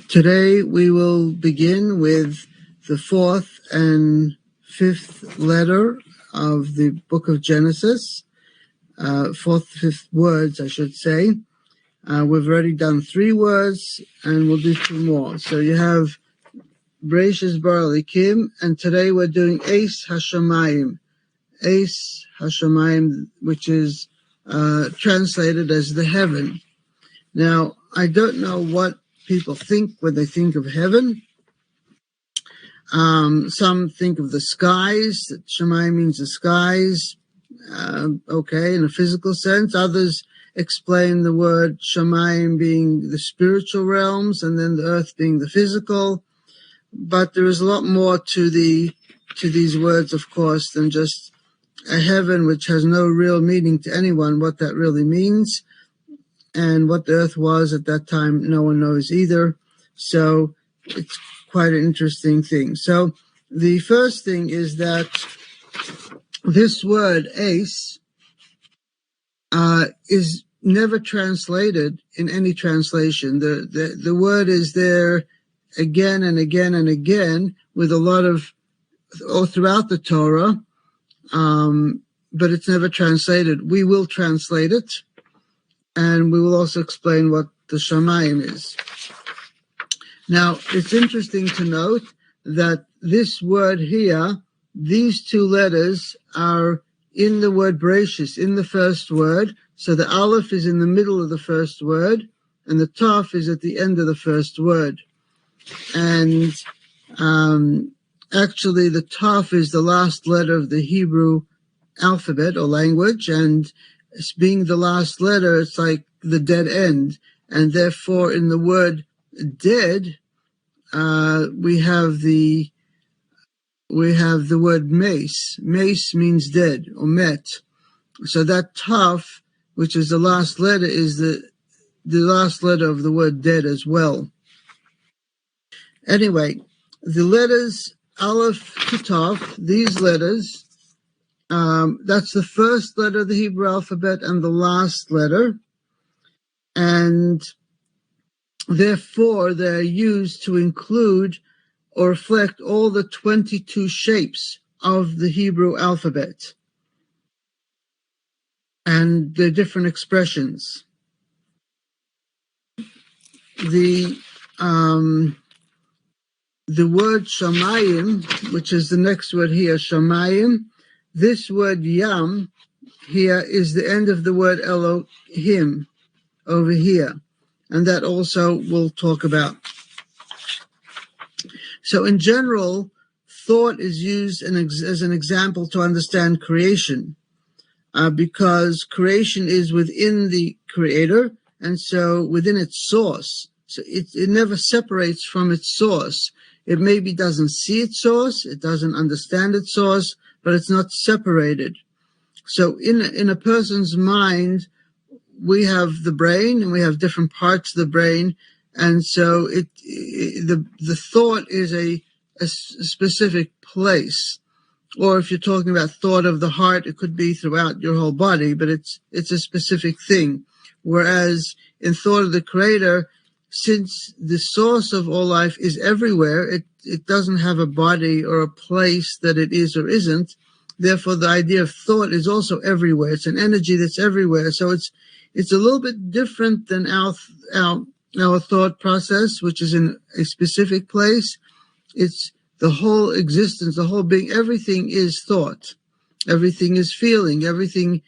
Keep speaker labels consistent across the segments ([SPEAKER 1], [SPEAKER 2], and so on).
[SPEAKER 1] Today we will begin with the fourth and fifth letter of the book of Genesis, fifth words, I should say. We've already done 3 words, and we'll do 2 more. So you have Bereishit Bar Elikim, and today we're doing Eis Hashamayim. Eis Hashamayim, which is translated as the heaven. Now, I don't know what people think when they think of heaven. Some think of the skies, that Shemayim means the skies, okay, in a physical sense. Others explain the word Shemayim being the spiritual realms and then the earth being the physical. But there is a lot more to these words, of course, than just a heaven which has no real meaning to anyone, what that really means. And what the earth was at that time, no one knows either. So it's quite an interesting thing. So the first thing is that this word, Eis, is never translated in any translation. The word is there again and again and again with a lot of, all throughout the Torah, but it's never translated. We will translate it. And we will also explain what the Shamayim is. Now, it's interesting to note that this word here, these 2 letters are in the word Bereishit, in the first word. So the Aleph is in the middle of the first word, and the Taf is at the end of the first word. And actually, the Taf is the last letter of the Hebrew alphabet or language, and it's being the last letter, it's like the dead end. And therefore, in the word dead, we have the word mace. Mace means dead, or met. So that taf, which is the last letter, is the last letter of the word dead as well. Anyway, the letters Aleph to Taf, these letters, that's the first letter of the Hebrew alphabet and the last letter. And therefore, they're used to include or reflect all the 22 shapes of the Hebrew alphabet and the different expressions. The word Shamayim, which is the next word here, Shamayim, this word Yam here is the end of the word Elohim over here. And that also we'll talk about. So in general, thought is used as an example to understand creation, because creation is within the creator, and so within its source. So it never separates from its source. It maybe doesn't see its source, it doesn't understand its source, but it's not separated. So in a person's mind, we have the brain and we have different parts of the brain. And so the thought is a specific place. Or if you're talking about thought of the heart, it could be throughout your whole body, but it's a specific thing. Whereas in thought of the creator, since the source of all life is everywhere, it doesn't have a body or a place that it is or isn't. Therefore, the idea of thought is also everywhere. It's an energy that's everywhere. So it's a little bit different than our thought process, which is in a specific place. It's the whole existence, the whole being. Everything is thought. Everything is feeling. Everything,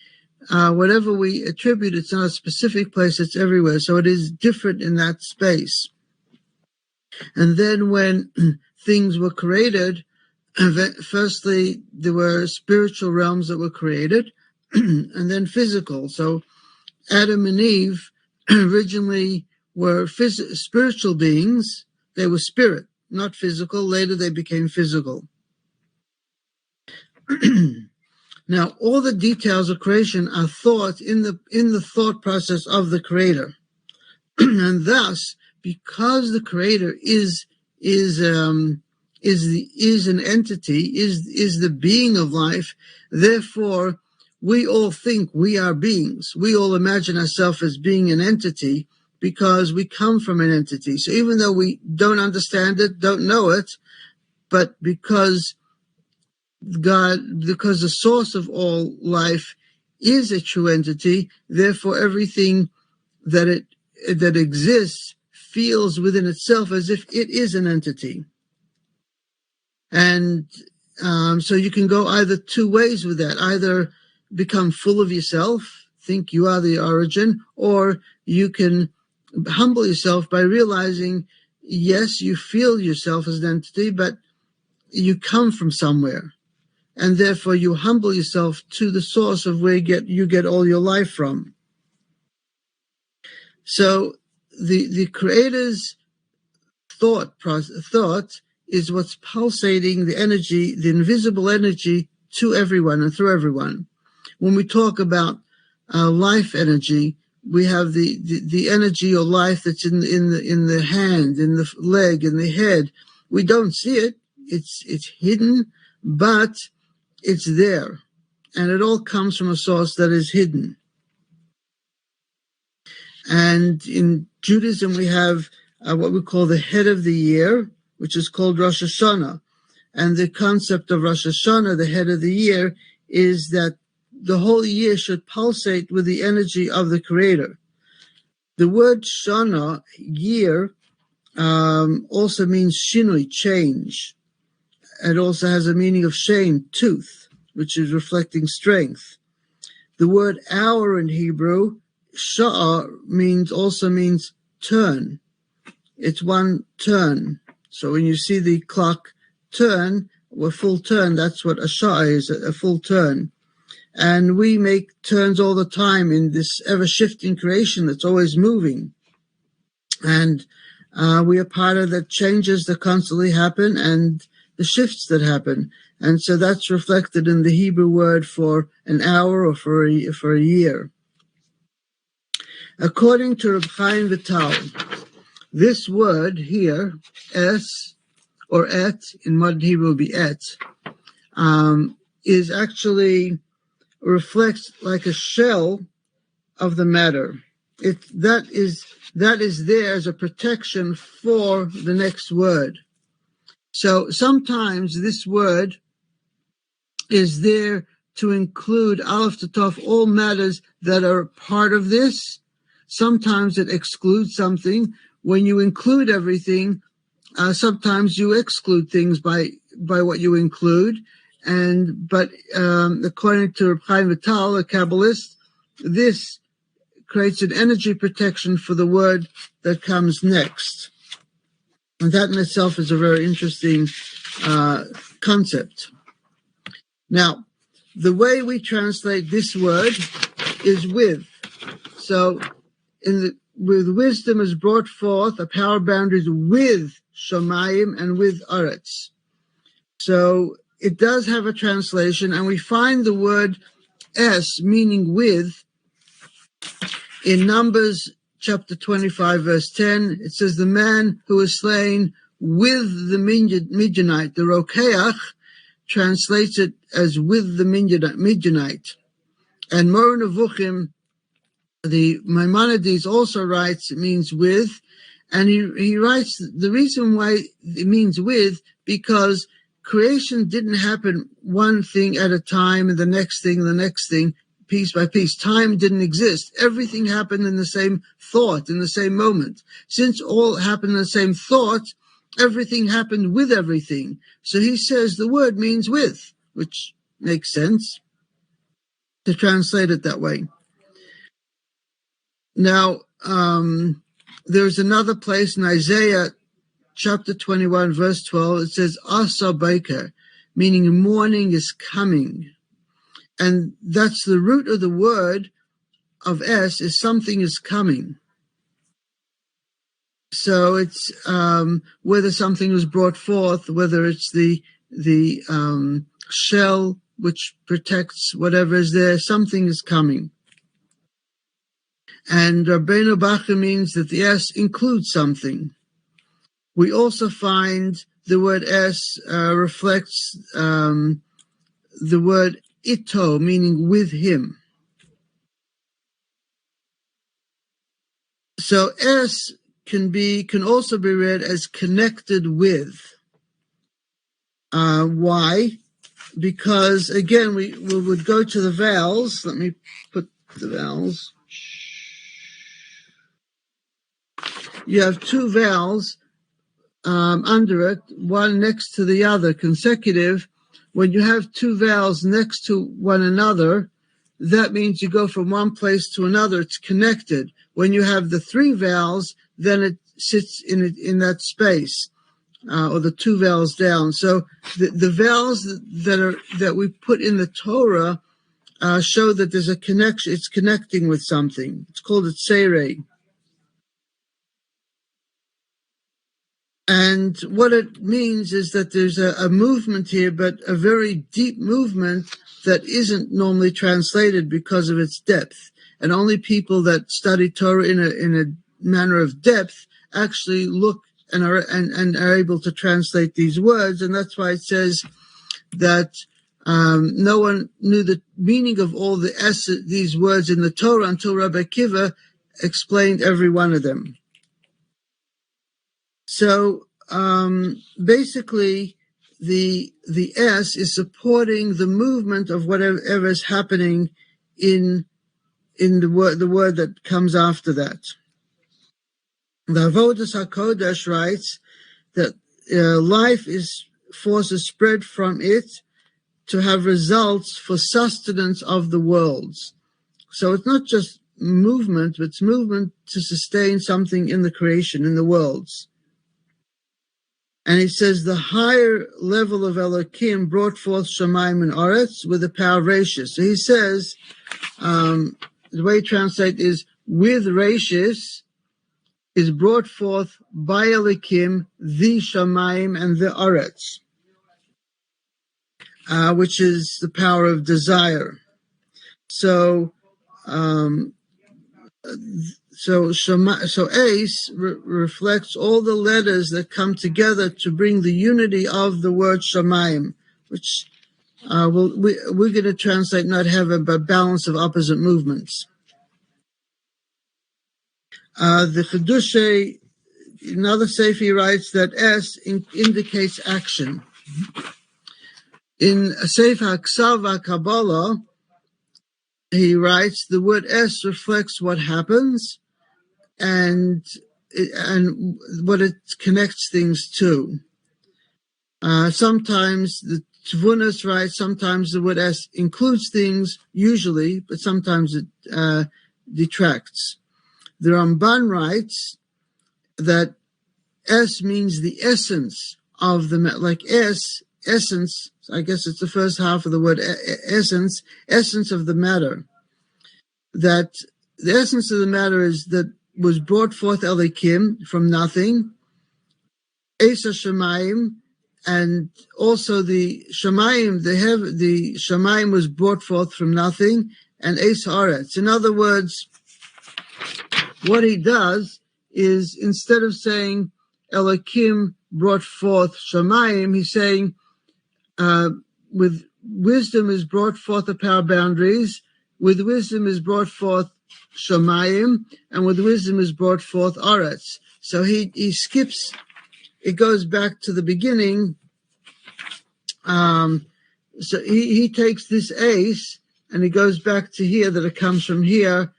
[SPEAKER 1] whatever we attribute, it's not a specific place. It's everywhere. So it is different in that space. And then when things were created, firstly, there were spiritual realms that were created, and then physical. So Adam and Eve originally were spiritual beings. They were spirit, not physical. Later they became physical. Now, all the details of creation are thought in the thought process of the creator. And thus, because the creator is an entity, is the being of life, therefore we all think we are beings. We all imagine ourselves as being an entity, because we come from an entity. So even though we don't understand it, don't know it, but because the source of all life is a true entity, therefore everything that exists feels within itself as if it is an entity. And so you can go either two ways with that. Either become full of yourself, think you are the origin, or you can humble yourself by realizing, yes, you feel yourself as an entity, but you come from somewhere. And therefore you humble yourself to the source of where you get all your life from. So the Creator's thought is what's pulsating the energy, the invisible energy, to everyone and through everyone. When we talk about life energy, we have the energy or life that's in the hand, in the leg, in the head. We don't see it; it's hidden, but it's there, and it all comes from a source that is hidden. And in Judaism, we have what we call the head of the year, which is called Rosh Hashanah. And the concept of Rosh Hashanah, the head of the year, is that the whole year should pulsate with the energy of the Creator. The word Shana, year, also means shinui, change. It also has a meaning of shane, tooth, which is reflecting strength. The word hour in Hebrew, sha'a, also means turn. It's one turn. So when you see the clock turn, or full turn, that's what a sha'a is, a full turn. And we make turns all the time in this ever-shifting creation that's always moving. And we are part of the changes that constantly happen and the shifts that happen. And so that's reflected in the Hebrew word for an hour or for a year. According to Reb Chaim Vital, this word here, es, or et, in modern Hebrew would be et, is actually reflects like a shell of the matter. That is there as a protection for the next word. So sometimes this word is there to include aleph to tov, all matters that are part of this. Sometimes it excludes something. When you include everything, sometimes you exclude things by what you include. But according to Reb Chaim Vital, a Kabbalist, this creates an energy protection for the word that comes next. And that in itself is a very interesting concept. Now, the way we translate this word is with. So with wisdom is brought forth a power boundaries with Shamayim and with Aretz. So it does have a translation, and we find the word es, meaning with, in Numbers chapter 25, verse 10. It says, the man who was slain with the Midianite, the Rokeach, translates it as with the Midianite. And Moreh Nevuchim, the Maimonides, also writes it means with, and he writes the reason why it means with, because creation didn't happen one thing at a time and the next thing, piece by piece. Time didn't exist. Everything happened in the same thought, in the same moment. Since all happened in the same thought, everything happened with everything. So he says the word means with, which makes sense to translate it that way. Now, there's another place in Isaiah chapter 21, verse 12. It says, Asa Baker, meaning morning is coming. And that's the root of the word of es, is something is coming. So it's whether something was brought forth, whether it's the shell which protects whatever is there, something is coming. And Rabbeinu Bachya means that the es includes something. We also find the word es reflects the word ito, meaning with him. So S can also be read as connected with. Why? Because again, we would go to the vowels. Let me put the vowels. You have two vowels under it, one next to the other, consecutive. When you have two vowels next to one another, that means you go from one place to another. It's connected. When you have the three vowels, then it sits in that space, or the two vowels down. So the vowels that we put in the Torah show that there's a connection. It's connecting with something. It's called a tzerei. And what it means is that there's a movement here, but a very deep movement that isn't normally translated because of its depth. And only people that study Torah in a manner of depth actually look and are able to translate these words. And that's why it says that no one knew the meaning of all these words in the Torah until Rabbi Akiva explained every one of them. So basically, the S is supporting the movement of whatever is happening in the word that comes after that. The Avodas HaKodesh writes that life forces spread from it to have results for sustenance of the worlds. So it's not just movement, but it's movement to sustain something in the creation, in the worlds. And he says the higher level of Elokim brought forth Shamayim and Aretz with the power of Bereishit. So he says, the way he translates is, with Bereishit is brought forth by Elokim the Shamayim and the Aretz, which is the power of desire. So Ace reflects all the letters that come together to bring the unity of the word Shamayim, which we're going to translate not heaven, but balance of opposite movements. The Chedushay, another Sefer, writes that S indicates action. In Sefer HaKsav Kabbalah, he writes the word S reflects what happens and what it connects things to. Sometimes the Tvunas writes, sometimes the word S includes things, usually, but sometimes it detracts. The Ramban writes that S means the essence of the, like essence, I guess it's the first half of the word essence of the matter. That the essence of the matter is that was brought forth Elokim from nothing, Eis HaShamayim, and also the Shamayim, the Shamayim was brought forth from nothing, and Eis Haaretz. In other words, what he does is, instead of saying Elokim brought forth Shamayim, he's saying with wisdom is brought forth the power boundaries, with wisdom is brought forth Shamayim, and with wisdom is brought forth Aretz. So he skips, it goes back to the beginning. So he takes this ace and he goes back to here, that it comes from here.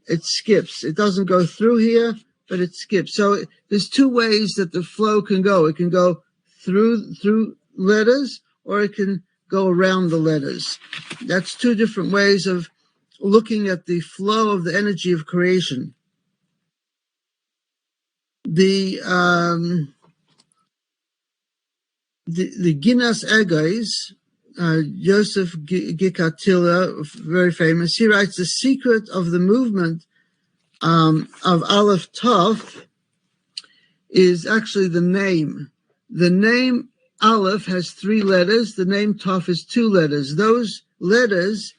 [SPEAKER 1] It skips. It doesn't go through here, but it skips. So there's two ways that the flow can go. It can go through letters, or it can go around the letters. That's two different ways of looking at the flow of the energy of creation. The Ginas Egais, Yosef Gikatila, very famous, he writes, the secret of the movement of Aleph Tov is actually the name. The name Aleph has 3 letters. The name Tov is 2 letters. Those letters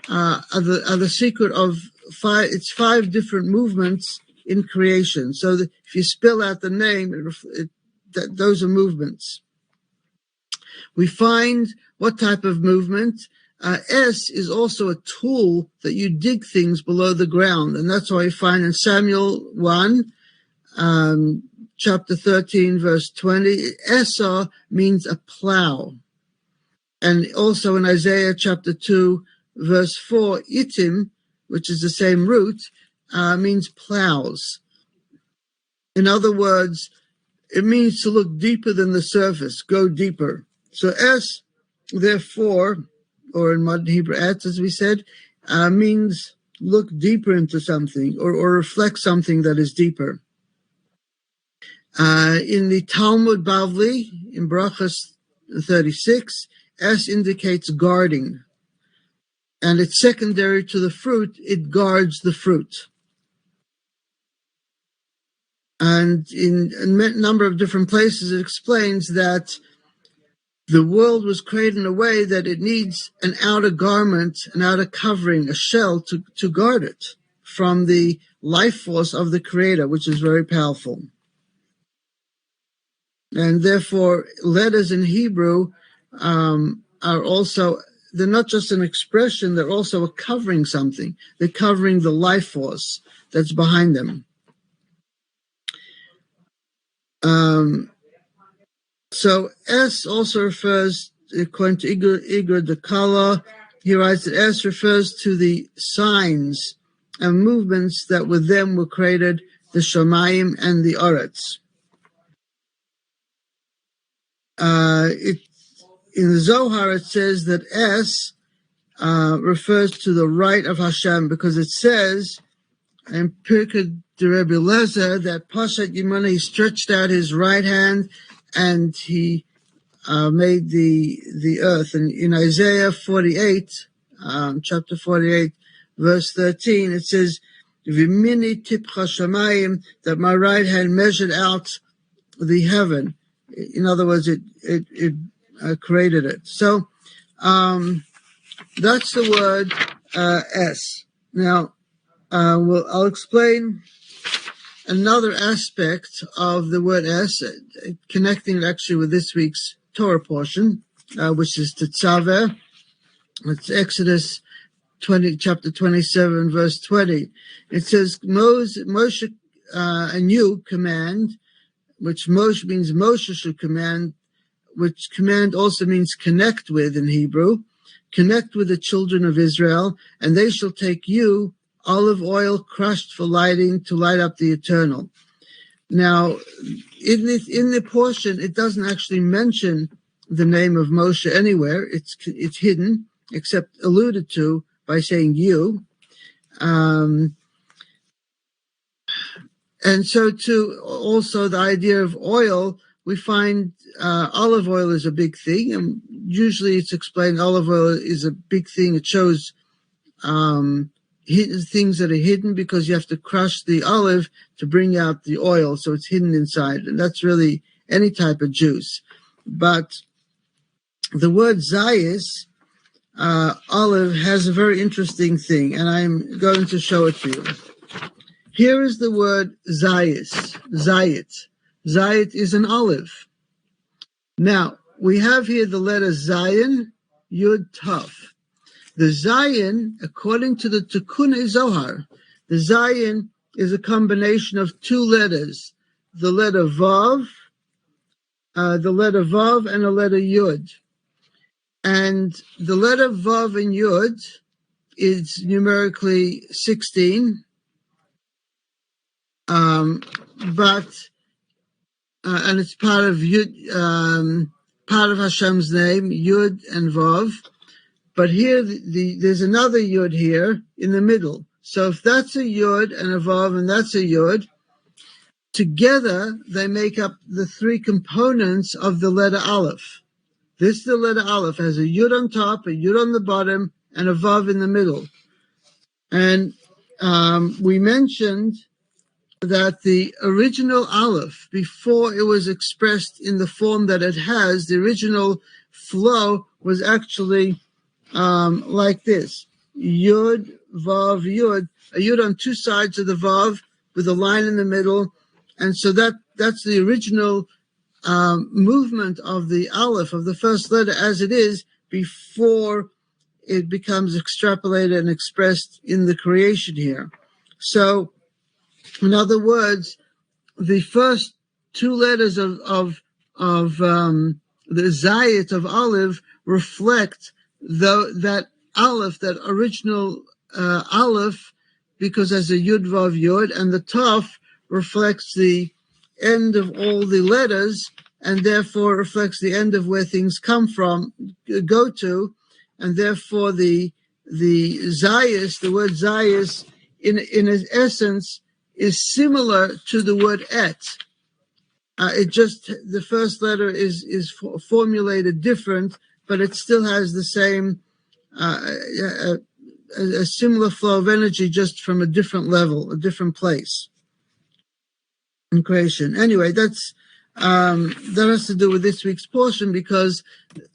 [SPEAKER 1] are the secret of 5. It's 5 different movements in creation. So if you spell out the name, those are movements. We find what type of movement. S is also a tool that you dig things below the ground. And that's why you find in Samuel 1, chapter 13, verse 20, Esau means a plow. And also in Isaiah chapter 2, verse 4, Itim, which is the same root, means plows. In other words, it means to look deeper than the surface, go deeper. So S, therefore, or in modern Hebrew, etz, as we said, means look deeper into something or reflect something that is deeper. In the Talmud Bavli, in Brachas 36, S indicates guarding. And it's secondary to the fruit, it guards the fruit. And in a number of different places, it explains that the world was created in a way that it needs an outer garment, an outer covering, a shell to guard it from the life force of the Creator, which is very powerful. And therefore, letters in Hebrew are also, they're not just an expression, they're also a covering something. They're covering the life force that's behind them. So S also refers, according to Igor Dekala, he writes that S refers to the signs and movements that with them were created, the Shamayim and the Aretz. In the Zohar, it says that S refers to the right of Hashem, because it says in Pirkei de Rebbe Lezer that Pashat Yimana, he stretched out his right hand and he made the earth. And in Isaiah 48, chapter 48, verse 13, it says, V'mini tipcha shamayim, that my right hand measured out the heaven. In other words, it created it. So that's the word S. Now, I'll explain another aspect of the word S, connecting it actually with this week's Torah portion, which is Tetzaveh. It's Exodus 20, chapter 27, verse 20. It says, Moshe, a new command, which Moshe means Moshe should command, which command also means connect with in Hebrew. Connect with the children of Israel, and they shall take you olive oil crushed for lighting to light up the eternal. Now, in the portion, it doesn't actually mention the name of Moshe anywhere. It's hidden, except alluded to by saying you. And so too, also the idea of oil, we find olive oil is a big thing, and usually it's explained olive oil is a big thing. It shows hidden things that are hidden because you have to crush the olive to bring out the oil, so it's hidden inside, and that's really any type of juice. But the word zayis, olive, has a very interesting thing, and I'm going to show it to you. Here is the word zayis, zayit. Zayit is an olive. Now, we have here the letter zayin, yud, taf. The zayin, according to the Tikkun Zohar, the zayin is a combination of two letters, the letter vav, and the letter yud. And the letter vav and yud is numerically 16, but and it's part of yud, part of Hashem's name, yud and vav. But here, there's another yud here in the middle. So if that's a yud and a vav and that's a yud, together they make up the three components of the letter aleph. This, the letter aleph, has a yud on top, a yud on the bottom, and a vav in the middle. And we mentioned that the original aleph, before it was expressed in the form that it has, the original flow was actually like this: Yud, Vav, Yud, a Yud on two sides of the Vav with a line in the middle. And so that's the original movement of the Aleph, of the first letter as it is, before it becomes extrapolated and expressed in the creation here. So, in other words, the first two letters of the Zayit of Aleph reflect that Aleph, that original Aleph, because as a Yud Vav Yud, and the Taf reflects the end of all the letters, and therefore reflects the end of where things come from, go to, and therefore the Zayis, the word Zayis, in its essence, is similar to the word et. It just, the first letter is formulated different, but it still has the same, a similar flow of energy, just from a different level, a different place in creation. Anyway, that has to do with this week's portion, because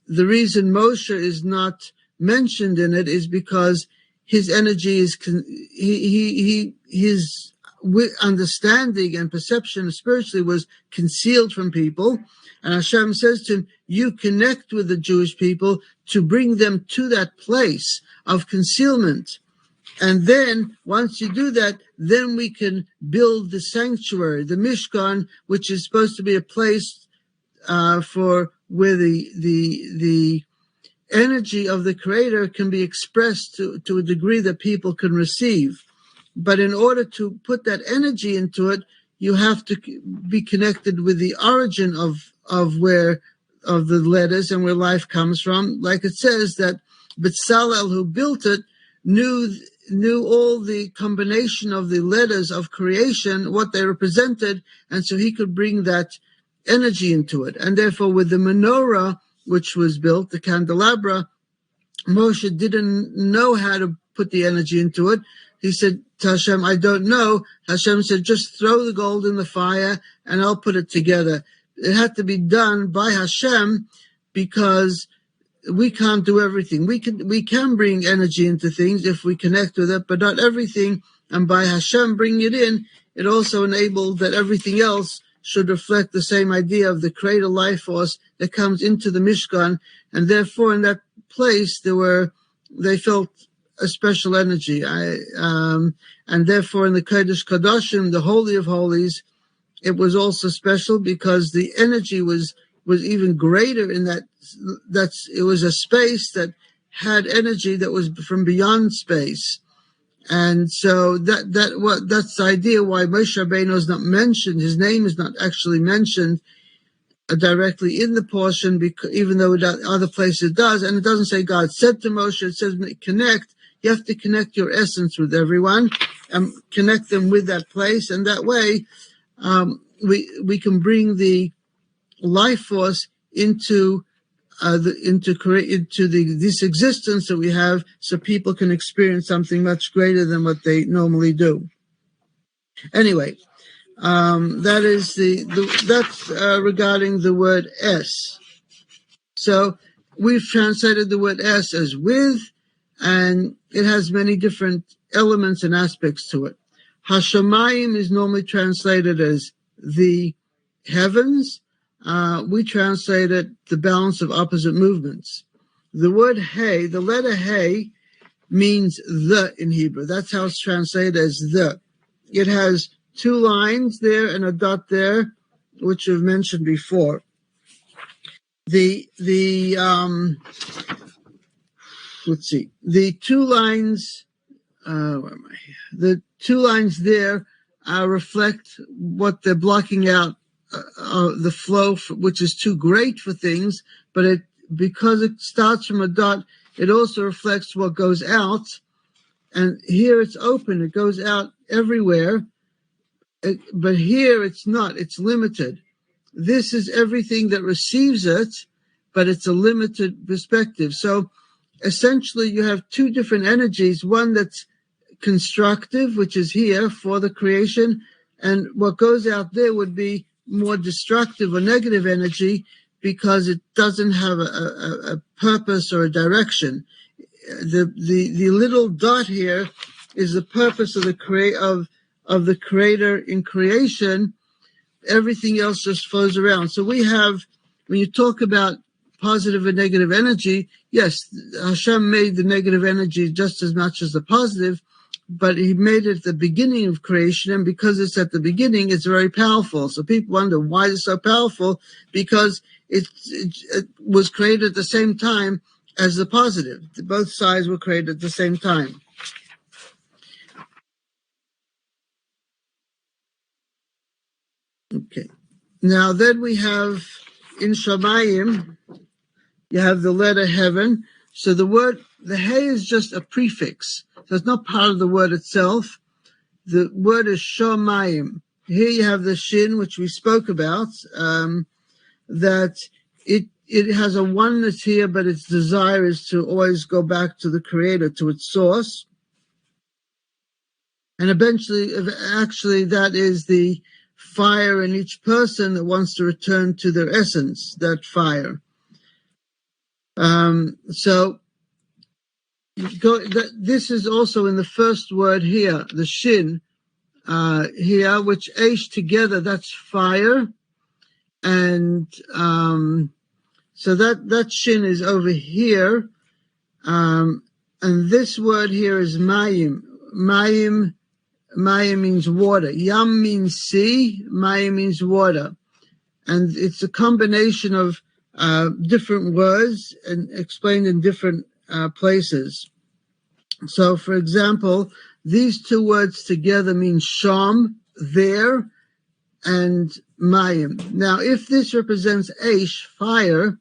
[SPEAKER 1] the reason Moshe is not mentioned in it is because his energy is his understanding and perception spiritually was concealed from people, and Hashem says to him, you connect with the Jewish people to bring them to that place of concealment. And then once you do that, then we can build the sanctuary, the Mishkan, which is supposed to be a place for where the energy of the Creator can be expressed to a degree that people can receive. But in order to put that energy into it, you have to be connected with the origin of the letters and where life comes from. Like it says that B'Tzalel, who built it, knew all the combination of the letters of creation, what they represented, and so he could bring that energy into it. And therefore, with the menorah, which was built, the candelabra, Moshe didn't know how to put the energy into it. He said to Hashem, I don't know. Hashem said, just throw the gold in the fire and I'll put it together. It had to be done by Hashem, because we can't do everything. We can bring energy into things if we connect with it, but not everything. And by Hashem bringing it in, it also enabled that everything else should reflect the same idea of the creator life force that comes into the Mishkan. And therefore, in that place, they felt a special energy. And therefore, in the Kodesh Kodashim, the Holy of Holies, it was also special because the energy was even greater in that. It was a space that had energy that was from beyond space. And so that's the idea why Moshe Rabbeinu is not mentioned. His name is not actually mentioned directly in the portion, because even though other places it does, and it doesn't say God said to Moshe, it says connect. You have to connect your essence with everyone and connect them with that place, and that way we can bring the life force into this existence that we have, so people can experience something much greater than what they normally do. Anyway, that is that's regarding the word es. So we've translated the word es as with, and it has many different elements and aspects to it. Hashamayim is normally translated as the heavens. We translate it the balance of opposite movements. The word hey, the letter hey, means the in Hebrew. That's how it's translated as the. It has two lines there and a dot there, which we've mentioned before. Let's see. The two lines, where am I? The two lines there reflect what they're blocking out, the flow, which is too great for things, but because it starts from a dot, it also reflects what goes out. And here it's open, it goes out everywhere. But here it's not, it's limited. This is everything that receives it, but it's a limited perspective. So essentially you have two different energies, one that's constructive, which is here for the creation, and what goes out there would be more destructive or negative energy, because it doesn't have a purpose or a direction. The little dot here is the purpose of the Creator in creation. Everything else just flows around. So we have, when you talk about positive and negative energy, yes, Hashem made the negative energy just as much as the positive, but he made it at the beginning of creation, and because it's at the beginning, it's very powerful. So people wonder, why is it so powerful? Because it was created at the same time as the positive. Both sides were created at the same time. Okay. Now then we have in Shamayim, you have the letter heaven. So the hey is just a prefix. So it's not part of the word itself. The word is Shamayim. Here you have the shin, which we spoke about, that it has a oneness here, but its desire is to always go back to the creator, to its source. And eventually, actually, that is the fire in each person that wants to return to their essence, that fire. This is also in the first word here, the shin here, which aish together, that's fire. And so that shin is over here. And this word here is mayim. Mayim means water. Yam means sea. Mayim means water. And it's a combination of different words and explained in different places. So, for example, these two words together mean sham, there, and mayim. Now, if this represents aish, fire,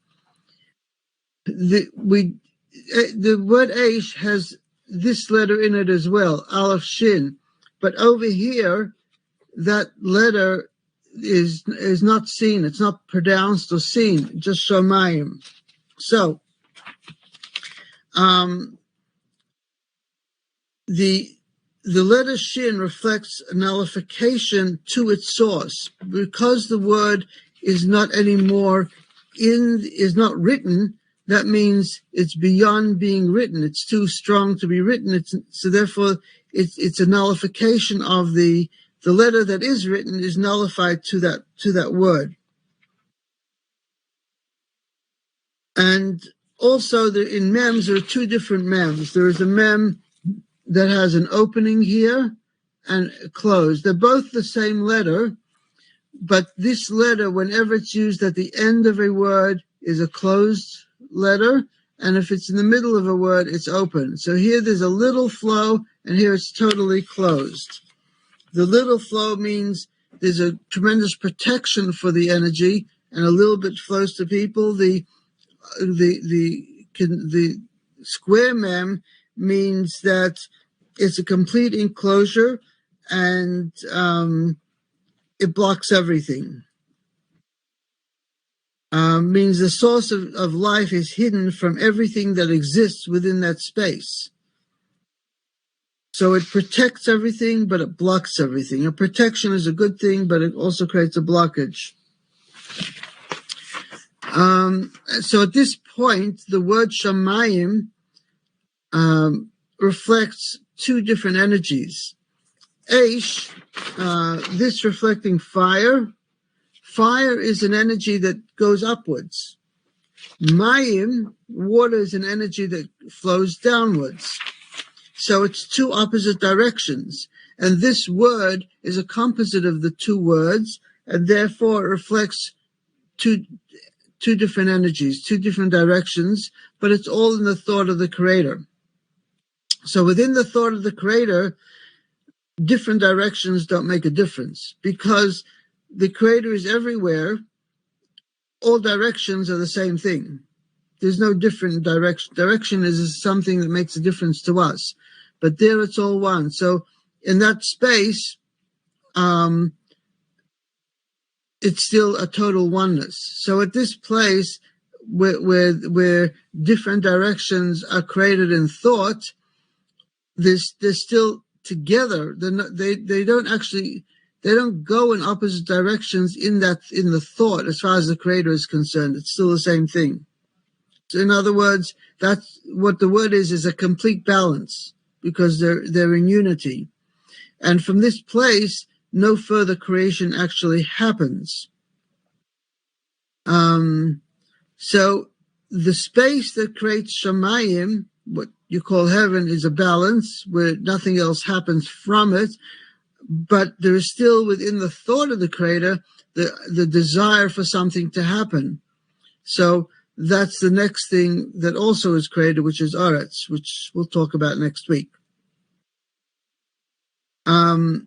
[SPEAKER 1] the word aish has this letter in it as well, aleph shin. But over here, that letter is not seen. It's not pronounced or seen, just shamayim. So, the letter shin reflects a nullification to its source. Because the word is not anymore is not written, that means it's beyond being written. It's too strong to be written. So therefore, it's a nullification of the letter that is written is nullified to that word. And also in mems, there are two different mems. There is a mem that has an opening here and closed. They're both the same letter, but this letter, whenever it's used at the end of a word, is a closed letter, and if it's in the middle of a word, it's open. So here there's a little flow, and here it's totally closed. The little flow means there's a tremendous protection for the energy, and a little bit flows to people. The square mem means that it's a complete enclosure, and it blocks everything. Means the source of life is hidden from everything that exists within that space. So it protects everything, but it blocks everything. A protection is a good thing, but it also creates a blockage. So at this point, the word shamayim reflects two different energies. Aish, this reflecting fire. Fire is an energy that goes upwards. Mayim, water, is an energy that flows downwards. So it's two opposite directions. And this word is a composite of the two words, and therefore it reflects two different energies, two different directions, but it's all in the thought of the Creator. So within the thought of the Creator, different directions don't make a difference, because the Creator is everywhere. All directions are the same thing. There's no different direction. Direction is something that makes a difference to us, but there it's all one. So in that space, it's still a total oneness. So at this place where different directions are created in thought, they're still together. They don't go in opposite directions in the thought. As far as the Creator is concerned, it's still the same thing. So in other words, that's what the word is a complete balance, because they're in unity. And from this place, no further creation actually happens. So the space that creates Shamayim, what you call heaven, is a balance where nothing else happens from it, but there is still within the thought of the creator the desire for something to happen. So that's the next thing that also is created, which is Aretz, which we'll talk about next week. So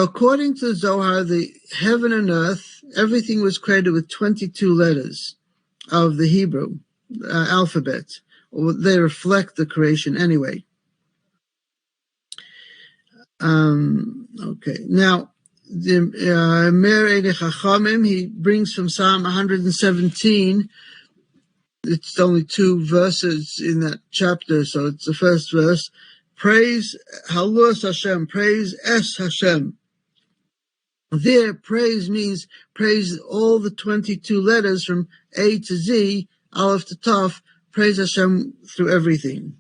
[SPEAKER 1] according to the Zohar, the heaven and earth, everything was created with 22 letters of the Hebrew alphabet. They reflect the creation anyway. Okay. Now, the Mer Eidei Chachamim, he brings from Psalm 117. It's only 2 verses in that chapter, so it's the first verse. Praise Halus Hashem, praise Es Hashem. There, praise means praise all the 22 letters from A to Z, Aleph to Taf, praise Hashem through everything.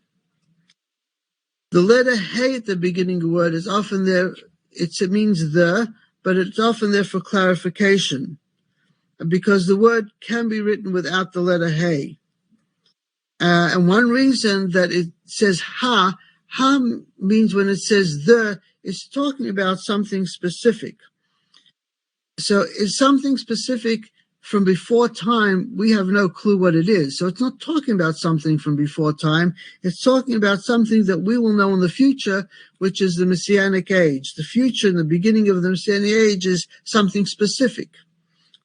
[SPEAKER 1] The letter Hey at the beginning of the word is often there, it means the, but it's often there for clarification, because the word can be written without the letter Hey. And one reason that it says Ha means when it says the, it's talking about something specific. So it's something specific from before time, we have no clue what it is. So it's not talking about something from before time. It's talking about something that we will know in the future, which is the Messianic age. The future and the beginning of the Messianic age is something specific.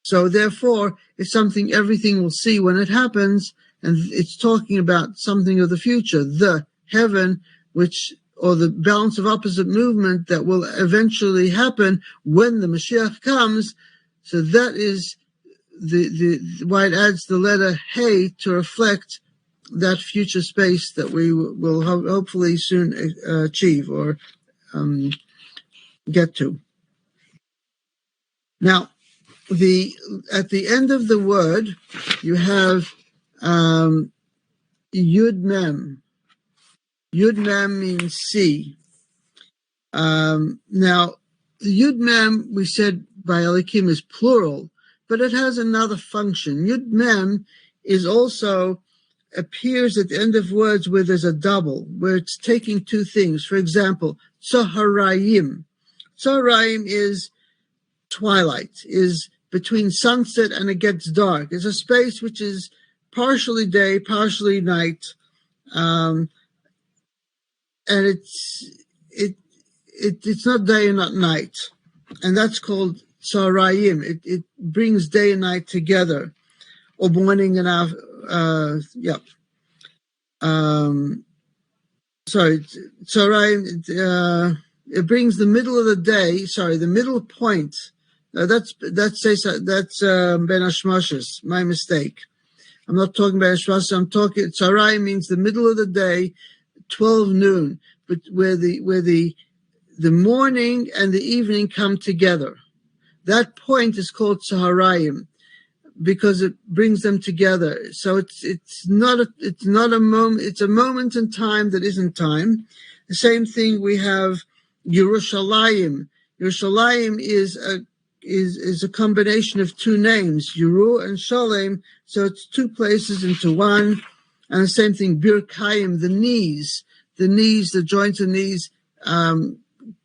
[SPEAKER 1] So therefore, it's something everything will see when it happens, and it's talking about something of the future, the heaven, or the balance of opposite movement that will eventually happen when the Mashiach comes. So that is why it adds the letter Hey to reflect that future space that we will hopefully soon achieve or get to. Now, at the end of the word, you have Yud Mem. Yud Mem means C. Now, the Yud Mem, we said by Elikim, is plural, but it has another function. Yud Mem is also appears at the end of words where there's a double, where it's taking two things. For example, Tzoharayim. Tzoharayim is twilight, is between sunset and it gets dark. It's a space which is partially day, partially night, and it's not day and not night, and that's called Tzarayim. It brings day and night together, or morning and Tzarayim. It brings the middle of the day. The middle point. That's Ben Hashmashis. My mistake. I'm not talking about Hashmashis. I'm talking Tzarayim means the middle of the day, 12 noon, but where the morning and the evening come together. That point is called Tzaharayim because it brings them together. So it's not a moment. It's a moment in time that isn't time. The same thing we have Yerushalayim. Yerushalayim is a combination of two names, Yeru and Shalem. So it's two places into one. And the same thing, Birkayim, the joints of knees,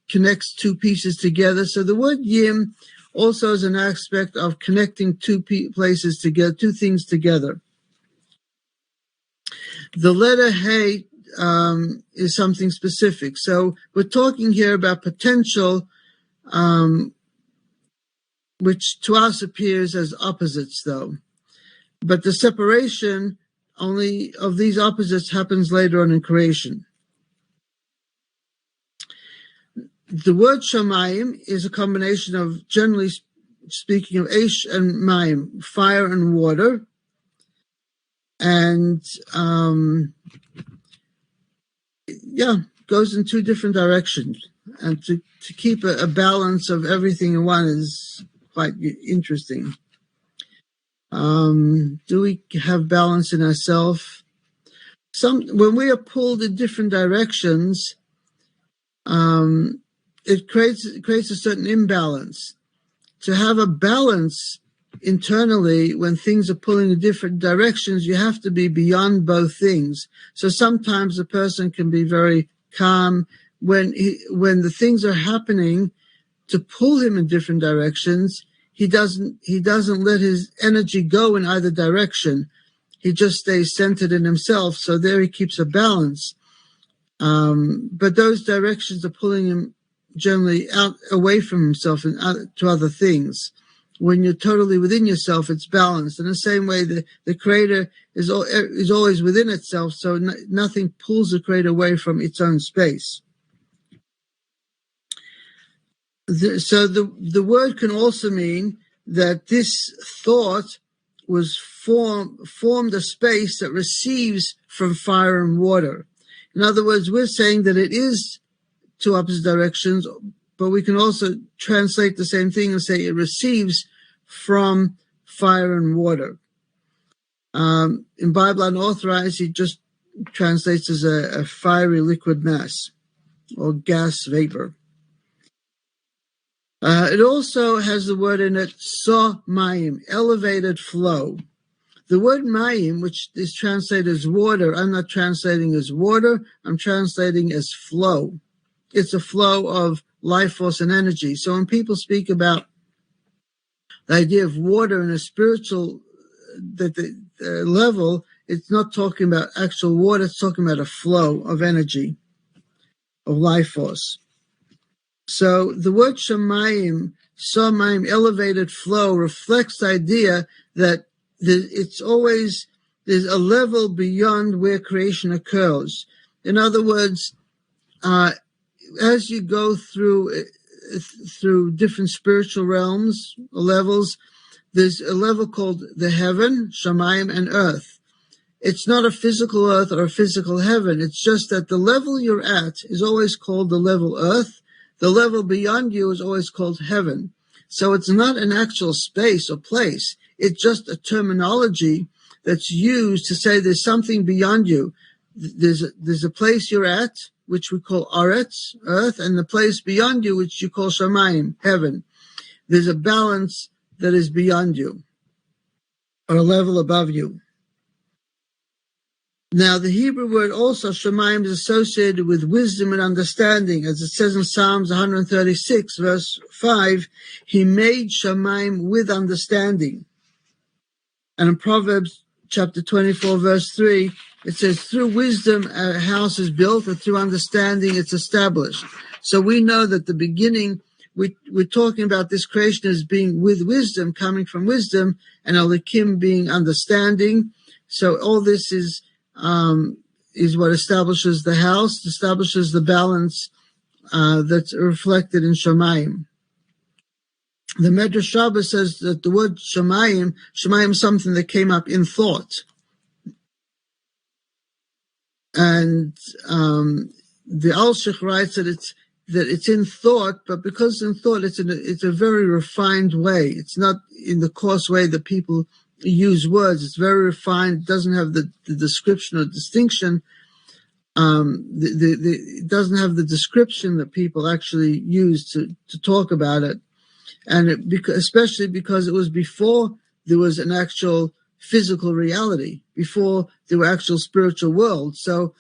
[SPEAKER 1] connects two pieces together. So the word Yim also is an aspect of connecting two places together, two things together. The letter Hey is something specific. So we're talking here about potential, which to us appears as opposites, though. But the separation only of these opposites happens later on in creation. The word Shamayim is a combination of, generally speaking, of Eish and Mayim, fire and water. And, goes in two different directions. And to keep a balance of everything in one is quite interesting. Do we have balance in ourselves? When we are pulled in different directions, it creates a certain imbalance. To have a balance internally, when things are pulling in different directions, you have to be beyond both things. So sometimes a person can be very calm when the things are happening to pull him in different directions. He doesn't let his energy go in either direction. He just stays centered in himself. So there he keeps a balance. But those directions are pulling him generally out away from himself and out to other things. When you're totally within yourself, it's balanced. In the same way, the Creator is always within itself, so nothing pulls the Creator away from its own space. So the word can also mean that this thought was formed a space that receives from fire and water. In other words, we're saying that it is two opposite directions, but we can also translate the same thing and say it receives from fire and water. In Bible Unauthorized, he just translates as a fiery liquid mass or gas vapor. It also has the word in it, so mayim, elevated flow. The word mayim, which is translated as water, I'm not translating as water, I'm translating as flow. It's a flow of life force and energy. So when people speak about the idea of water in a spiritual level, it's not talking about actual water, it's talking about a flow of energy, of life force. So the word shamayim, elevated flow, reflects the idea that it's always, there's a level beyond where creation occurs. In other words, as you go through different spiritual realms, levels, there's a level called the heaven, shamayim, and earth. It's not a physical earth or a physical heaven. It's just that the level you're at is always called the level earth. The level beyond you is always called heaven. So it's not an actual space or place. It's just a terminology that's used to say there's something beyond you. There's a place you're at, which we call Aretz, earth, and the place beyond you, which you call Shamayim, heaven. There's a balance that is beyond you, or a level above you. Now, the Hebrew word also, Shamayim, is associated with wisdom and understanding. As it says in Psalms 136, verse 5, he made Shamayim with understanding. And in Proverbs chapter 24, verse 3, it says, through wisdom a house is built, and through understanding it's established. So we know that the beginning, we're talking about this creation as being with wisdom, coming from wisdom, and Elohim being understanding. So all this is what establishes the house, establishes the balance that's reflected in Shamayim. The Medrash Rabbah says that the word Shamayim is something that came up in thought. And the Al-Sheikh writes that it's in thought, but because in thought it's a very refined way. It's not in the coarse way that people use words. It's very refined. It doesn't have the description or distinction. It doesn't have the description that people actually use to talk about it. And especially because it was before there was an actual physical reality, before there were actual spiritual worlds. So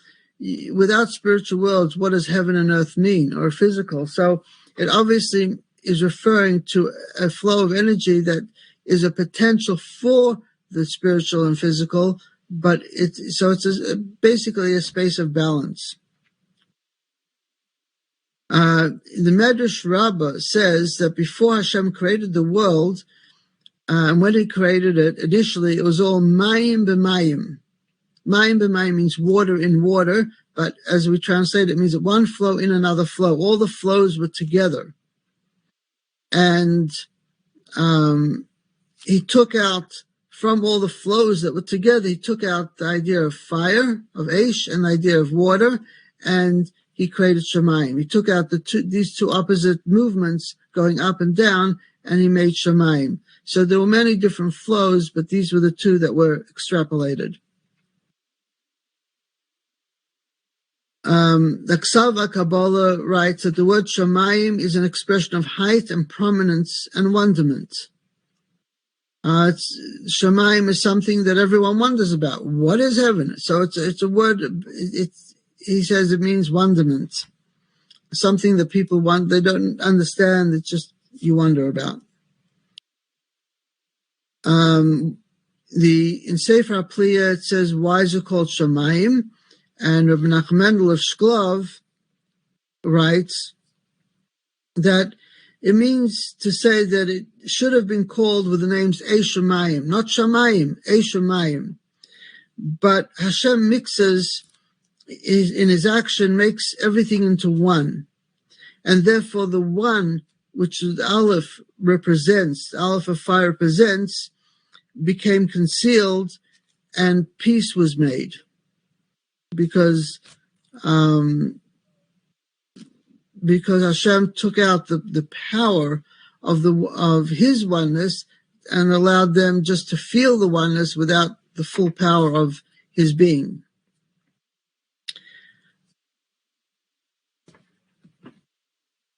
[SPEAKER 1] without spiritual worlds, what does heaven and earth mean, or physical? So it obviously is referring to a flow of energy that is a potential for the spiritual and physical, but it's basically a space of balance. The Medrash Rabbah says that before Hashem created the world, and when he created it, initially it was all mayim b'mayim. Mayim b'mayim means water in water, but as we translate it means that one flow in another flow. All the flows were together. And he took out, from all the flows that were together, he took out the idea of fire, of Aish, and the idea of water, and he created Shamayim. He took out these two opposite movements going up and down, and he made Shamayim. So there were many different flows, but these were the two that were extrapolated. The Ksava Kabbalah writes that the word Shamayim is an expression of height and prominence and wonderment. Shemaim is something that everyone wonders about. What is heaven? So it's a word. He says it means wonderment, something that people want. They don't understand. It's just you wonder about. In Sefer HaPliya it says why is it called Shemaim, and Rabbi Nachman Mendel of Shklov writes that it means to say that it should have been called with the names Eshamayim, not Shamayim, Eshamayim. But Hashem mixes, in his action, makes everything into one. And therefore the one, which the Aleph represents, the Aleph of fire represents, became concealed and peace was made. Because Hashem took out the power of his oneness and allowed them just to feel the oneness without the full power of his being.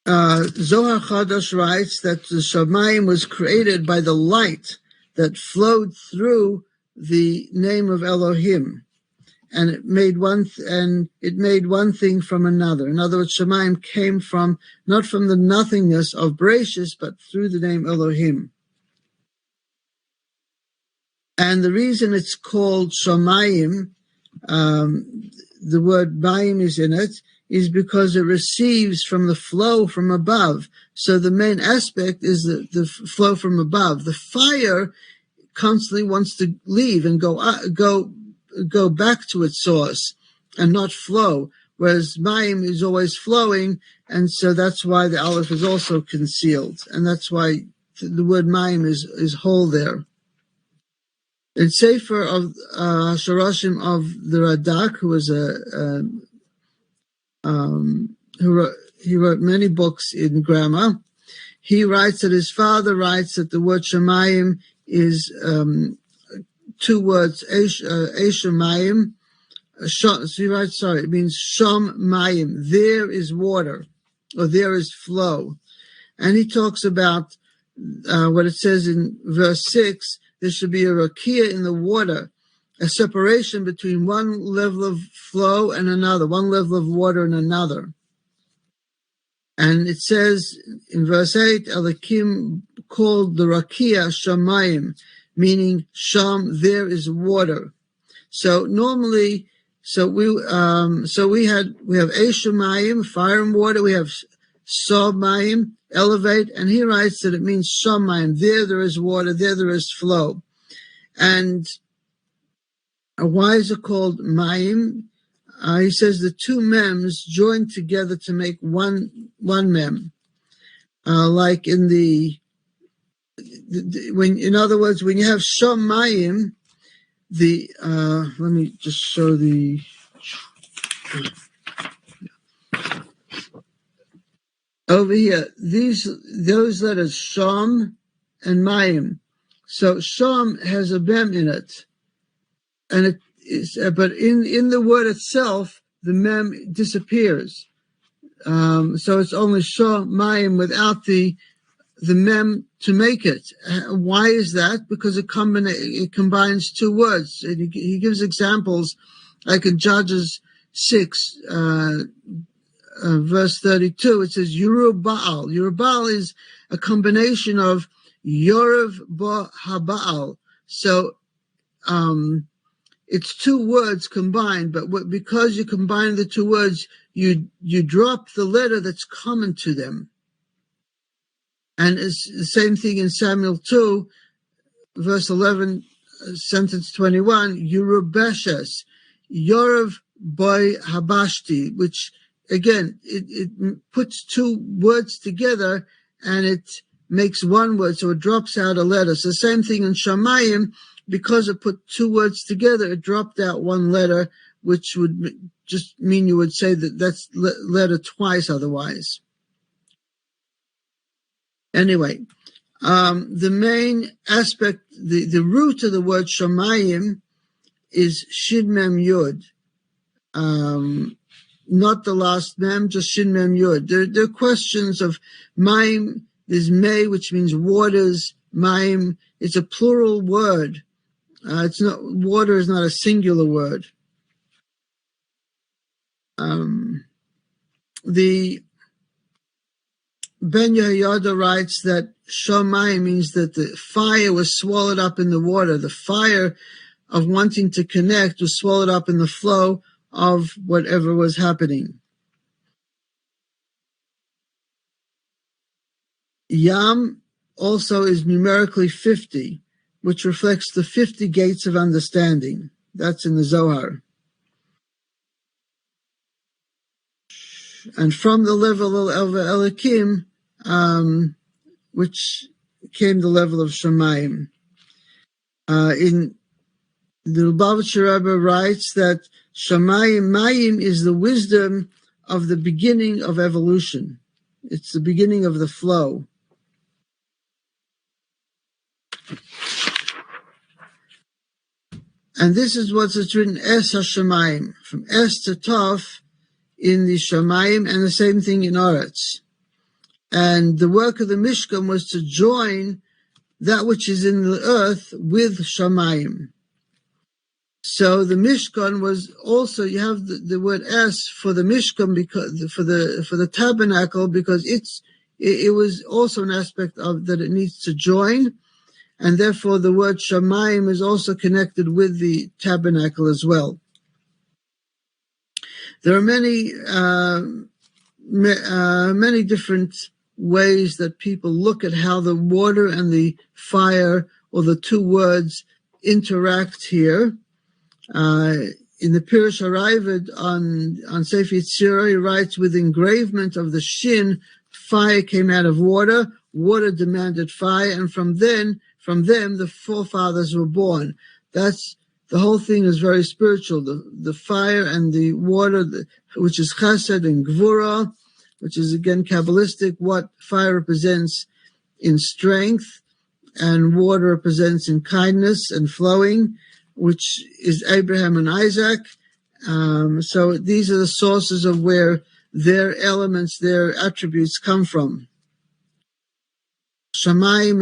[SPEAKER 1] Zohar Chadash writes that the Shamayim was created by the light that flowed through the name of Elohim. And it made one thing from another. In other words, Shamayim came not from the nothingness of Bereishit, but through the name Elohim. And the reason it's called Shamayim, the word Mayim is in it, is because it receives from the flow from above. So the main aspect is the flow from above. The fire constantly wants to leave and go back to its source and not flow, whereas Mayim is always flowing, and so that's why the Aleph is also concealed, and that's why the word Mayim is whole there. In Sefer of Shoroshim of the Radak, who was he wrote many books in grammar, he writes that his father writes that the word Shamayim is two words, Eshamayim. So he writes, it means Sham Mayim. There is water, or there is flow. And he talks about what it says in verse 6, there should be a rakia in the water, a separation between one level of flow and another, one level of water and another. And it says in verse 8, Elohim called the rakia Shamayim, meaning Sham, there is water. So normally, we have Eshamayim, fire and water. We have Shamayim, elevate, and he writes that it means Shamayim. There is water. There is flow. And why is it called Mayim? He says the two mems join together to make one mem. Like in in other words, when you have Shamayim, let me just show over here, those letters, Sham and Mayim. So Sham has a mem in it, and it is, but in the word itself, the mem disappears. So it's only Shamayim without the mem to make it. Why is that? Because it combines two words. And he gives examples, like in Judges 6, verse 32. It says Yerubbaal. Yerubbaal is a combination of Yorev ba Habaal. So it's two words combined, but because you combine the two words, you drop the letter that's common to them. And it's the same thing in Samuel 2, verse 11, sentence 21, Yerubeshes, Yorev boy Habashti, which again, it puts two words together and it makes one word, so it drops out a letter. So same thing in Shamayim, because it put two words together, it dropped out one letter, which would just mean you would say that that's letter twice otherwise. Anyway, the main aspect, the root of the word Shamayim is Shin Mem Yud. Not the last mem, just Shin Mem Yud. There are questions of Mayim. There's May, which means waters, Mayim, it's a plural word. It's not, water is not a singular word. The Ben Yehoyada writes that Shomayim means that the fire was swallowed up in the water. The fire of wanting to connect was swallowed up in the flow of whatever was happening. Yam also is numerically 50, which reflects the 50 gates of understanding. That's in the Zohar. And from the level of Elokim, which came the level of Shemayim. In the Lubavitcher Rebbe writes that Shemayim Mayim is the wisdom of the beginning of evolution. It's the beginning of the flow. And this is what's written Es HaShemayim, from Es to Tov in the Shemayim, and the same thing in Oretz. And the work of the Mishkan was to join that which is in the earth with Shemayim. So the Mishkan was also, you have the word Es for the Mishkan, because for the tabernacle, because it was also an aspect of that it needs to join, and therefore the word Shemayim is also connected with the tabernacle as well. There are many different ways that people look at how the water and the fire, or the two words, interact here. In the Pirush HaRaavad on Sefer Yetzirah, he writes, with engravement of the Shin, fire came out of water, water demanded fire, and from them the forefathers were born. That's the whole thing is very spiritual. The fire and the water, which is chesed and gvura, which is again Kabbalistic, what fire represents in strength, and water represents in kindness and flowing, which is Abraham and Isaac. So these are the sources of where their elements, their attributes come from. Shamayim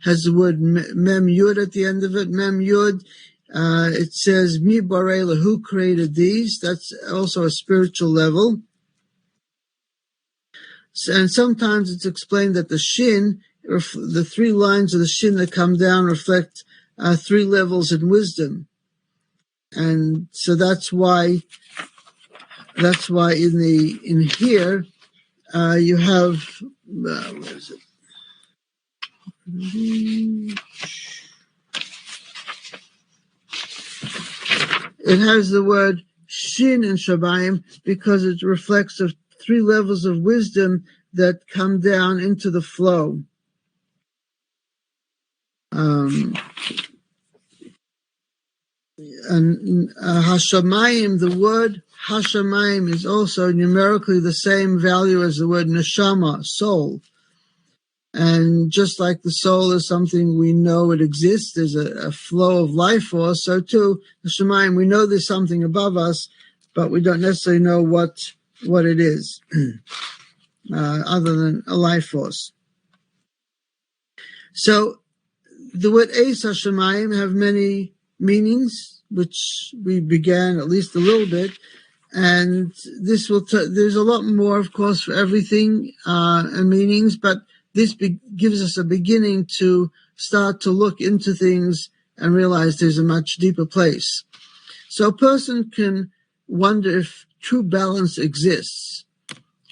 [SPEAKER 1] has the word Mem Yud at the end of it. Mem Yud, it says, Mi Barela, who created these? That's also a spiritual level. And sometimes it's explained that the Shin, the three lines of the Shin that come down, reflect three levels in wisdom. And so that's why in here you have where is it? It has the word Shin in Shabayim because it reflects the three levels of wisdom that come down into the flow. And Hashamayim, the word Hashamayim is also numerically the same value as the word Neshama, soul. And just like the soul is something we know it exists, there's a flow of life force, so too, Hashamayim, we know there's something above us, but we don't necessarily know what it is, other than a life force. So the word Eis HaShamayim have many meanings, which we began at least a little bit, and this will there's a lot more, of course, for everything and meanings, but this gives us a beginning to start to look into things and realize there's a much deeper place. So a person can wonder if true balance exists,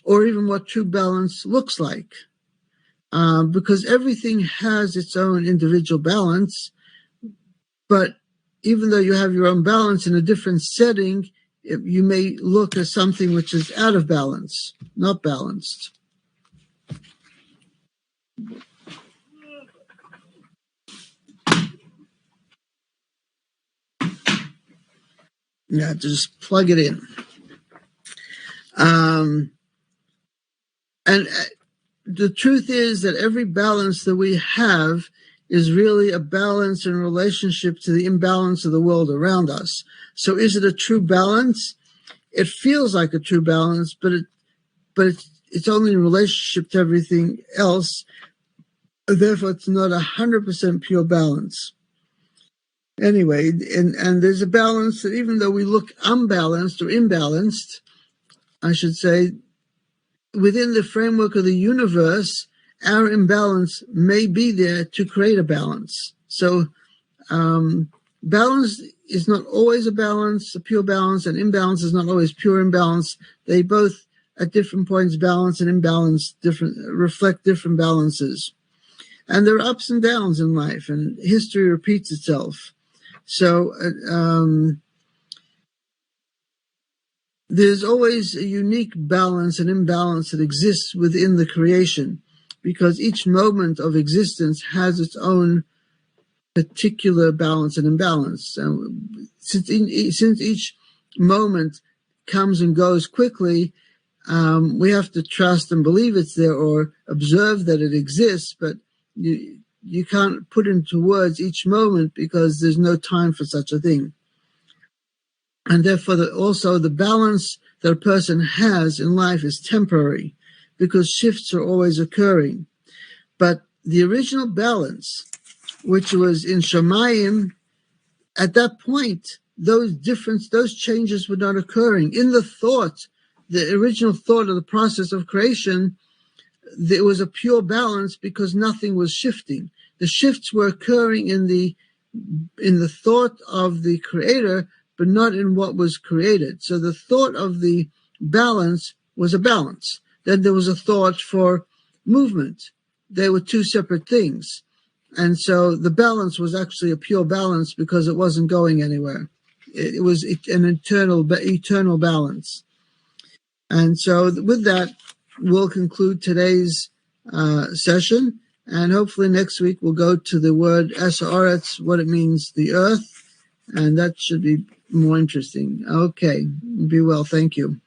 [SPEAKER 1] or even what true balance looks like, because everything has its own individual balance, but even though you have your own balance in a different setting, you may look at something which is out of balance, not balanced. You have to just plug it in. And the truth is that every balance that we have is really a balance in relationship to the imbalance of the world around us. So is it a true balance? It feels like a true balance, but it's only in relationship to everything else. Therefore, it's not 100% pure balance. Anyway, and there's a balance that even though we look unbalanced or imbalanced, I should say, within the framework of the universe, our imbalance may be there to create a balance. So balance is not always a pure balance, and imbalance is not always pure imbalance. They both, at different points, balance and imbalance reflect different balances. And there are ups and downs in life, and history repeats itself. So there's always a unique balance and imbalance that exists within the creation, because each moment of existence has its own particular balance and imbalance. Since each moment comes and goes quickly, we have to trust and believe it's there, or observe that it exists, but you can't put into words each moment because there's no time for such a thing. And therefore, also the balance that a person has in life is temporary, because shifts are always occurring. But the original balance, which was in Shamayim, at that point, those changes were not occurring. In the thought, the original thought of the process of creation, there was a pure balance because nothing was shifting. The shifts were occurring in the thought of the creator, but not in what was created. So the thought of the balance was a balance. Then there was a thought for movement. They were two separate things. And so the balance was actually a pure balance because it wasn't going anywhere. It was an eternal balance. And so with that, we'll conclude today's session. And hopefully next week we'll go to the word Esaretz, what it means, the earth. And that should be more interesting. Okay. Be well. Thank you.